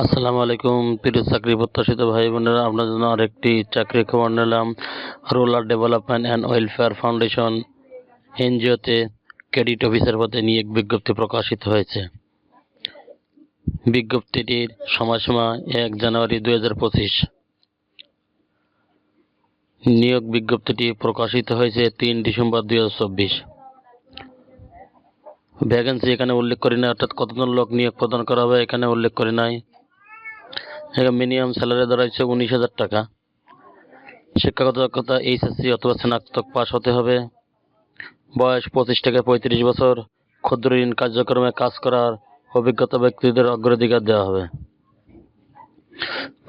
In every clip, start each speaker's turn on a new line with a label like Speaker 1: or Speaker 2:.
Speaker 1: আসসালামু আলাইকুম প্রিয় চাকরি প্রত্যাশিত ভাই বোনেরা, আপনার জন্য আরেকটি চাকরির খবর নিলাম। Rural development and welfare foundation এনজিওতে ক্রেডিট অফিসার পদে নিয়োগ বিজ্ঞপ্তি প্রকাশিত হয়েছে। বিজ্ঞপ্তিটির সময়সীমা 1 জানুয়ারি 2025। নিয়োগ বিজ্ঞপ্তিটি প্রকাশিত হয়েছে 3 ডিসেম্বর 2024। ভ্যাকেন্সি এখানে উল্লেখ করি নাই, অর্থাৎ কতজন লোক নিয়োগ প্রদান করা হবে এখানে উল্লেখ করি নাই। মিনিমাম স্যালারি ধরা হয়েছে 19,000 টাকা। শিক্ষাগত যোগ্যতা এইচএসসি অথবা স্নাতক পাস হতে হবে। বয়স 25 থেকে 35 বছর। ক্ষুদ্র ঋণ কার্যক্রমে কাজ করার অভিজ্ঞতা ব্যক্তিদের অগ্রাধিকার দেওয়া হবে।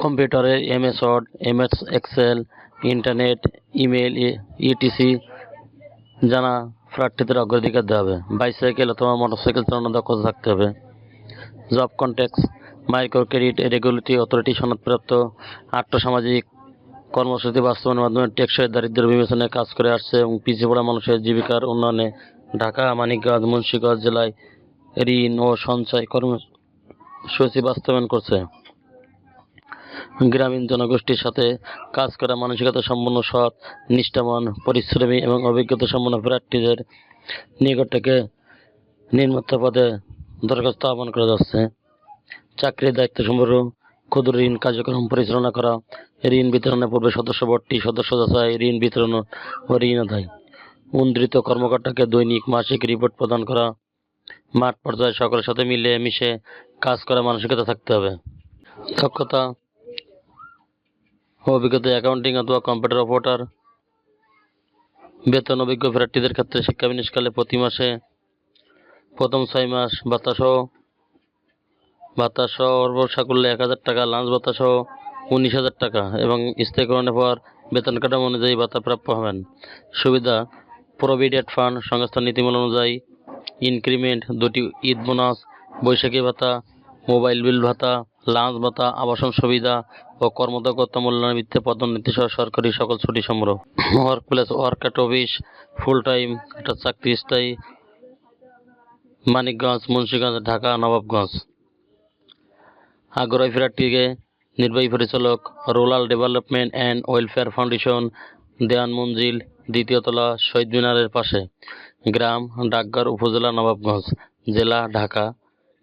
Speaker 1: কম্পিউটারে MS Word, MS Excel, internet, email, etc জানা প্রার্থীদের অগ্রাধিকার দেওয়া হবে। বাইসাইকেল অথবা মোটরসাইকেল চালানোর দক্ষতা থাকতে হবে। Job context micro credit regulatory authority সনদপ্রাপ্ত আর্থসামাজিক কর্মসূচি বাস্তবায়নের মাধ্যমে টেকসই দারিদ্র্য বিমোচনে কাজ করে আসছে এবং পিছিয়ে পড়া মানুষের জীবিকার উন্নয়নে ঢাকা, মানিকগঞ্জ, মুন্সিগঞ্জ জেলায় ঋণ ও সঞ্চয় কর্মসূচি বাস্তবায়ন করছে। গ্রামীণ জনগোষ্ঠীর সাথে কাজ করা মানসিকতা সম্পন্ন সৎ, নিষ্ঠাবান, পরিশ্রমী এবং অভিজ্ঞতা সম্পন্ন প্রার্থীদের নিকট থেকে নিম্নোক্ত পদে দরখাস্ত আহ্বান করা যাচ্ছে। চাকরির দায়িত্ব সম্পর্ক: ক্ষুদ্র ঋণ কার্যক্রম পরিচালনা করা, ঋণ বিতরণের পূর্বে সদস্য ভর্তি, সদস্য যাচাই, ঋণ বিতরণ ও ঋণ আদায়। উদ্ধৃত কর্মকর্তাকে দৈনিক মাসিক রিপোর্ট প্রদান করা। মাঠ পর্যায়ে সকলের সাথে মিলে মিশে কাজ করা মানসিকতা থাকতে হবে। দক্ষতা ও অভিজ্ঞতা: অ্যাকাউন্টিং অথবা কম্পিউটার অপারেটর। বেতন: অভিজ্ঞ প্রার্থীদের ক্ষেত্রে শিক্ষাবিনিষ্কালে প্রতি মাসে প্রথম 6 মাস ভাতা সহ সর্বসাকুল্যে 1,000 টাকা, লাঞ্চ ভাতা সহ 19,000 টাকা এবং স্থায়ীকরণের পর বেতন কাঠামো অনুযায়ী ভাতা প্রাপ্য হবেন। সুবিধা: প্রভিডেন্ট ফান্ড, সংস্থার নীতিমালা অনুযায়ী ইনক্রিমেন্ট, 2টি ঈদ বোনাস, বৈশাখী ভাতা, মোবাইল বিল ভাতা, লাঞ্চ ভাতা, আবাসন সুবিধা ও কর্মদক্ষতা মূল্যায়নের ভিত্তিতে পদোন্নতি সহ সরকারি সকল ছুটি সংগ্রহ। Work place: work at office, full time, অর্থাৎ চাকরি স্থায়ী, মানিকগঞ্জ, মুন্সিগঞ্জ, ঢাকা, নবাবগঞ্জ। আগ্রহী প্রার্থীকে নির্বাহী পরিচালক, rural development and welfare foundation, Dewan Manzil, 2য় তলা, শহীদ মিনারের পাশে, গ্রাম ডাকঘর, উপজেলা নবাবগঞ্জ, জেলা ঢাকা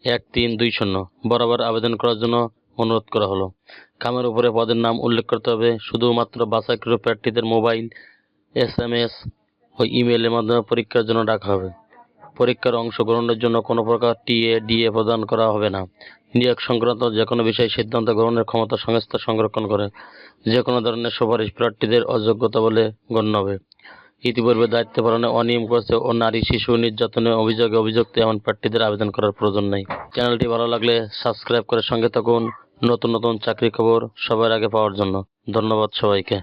Speaker 1: 1320 বরাবর আবেদন করার জন্য অনুরোধ করা হলো। কামের উপরে পদের নাম উল্লেখ করতে হবে। শুধুমাত্র বাছাইকৃত প্রার্থীদের মোবাইল, SMS ও ইমেইলের মাধ্যমে পরীক্ষার জন্য ডাকা হবে। পরীক্ষার অংশগ্রহণের জন্য কোনো প্রকার TA/DA প্রদান করা হবে না। নিয়োগ সংক্রান্ত যে কোনো বিষয়ে সিদ্ধান্ত গ্রহণের ক্ষমতা সংস্থা সংরক্ষণ করে। যে কোনো ধরনের সুপারিশ প্রার্থীদের অযোগ্যতা বলে গণ্য হবে। ইতিপূর্বে দায়িত্ব পালনে অনিয়ম করেছে ও নারী শিশু নির্যাতনের অভিযোগে অভিযুক্ত এমন প্রার্থীদের আবেদন করার প্রয়োজন নেই। চ্যানেলটি ভালো লাগলে সাবস্ক্রাইব করে সঙ্গে থাকুন নতুন নতুন চাকরি খবর সবার আগে পাওয়ার জন্য। ধন্যবাদ সবাইকে।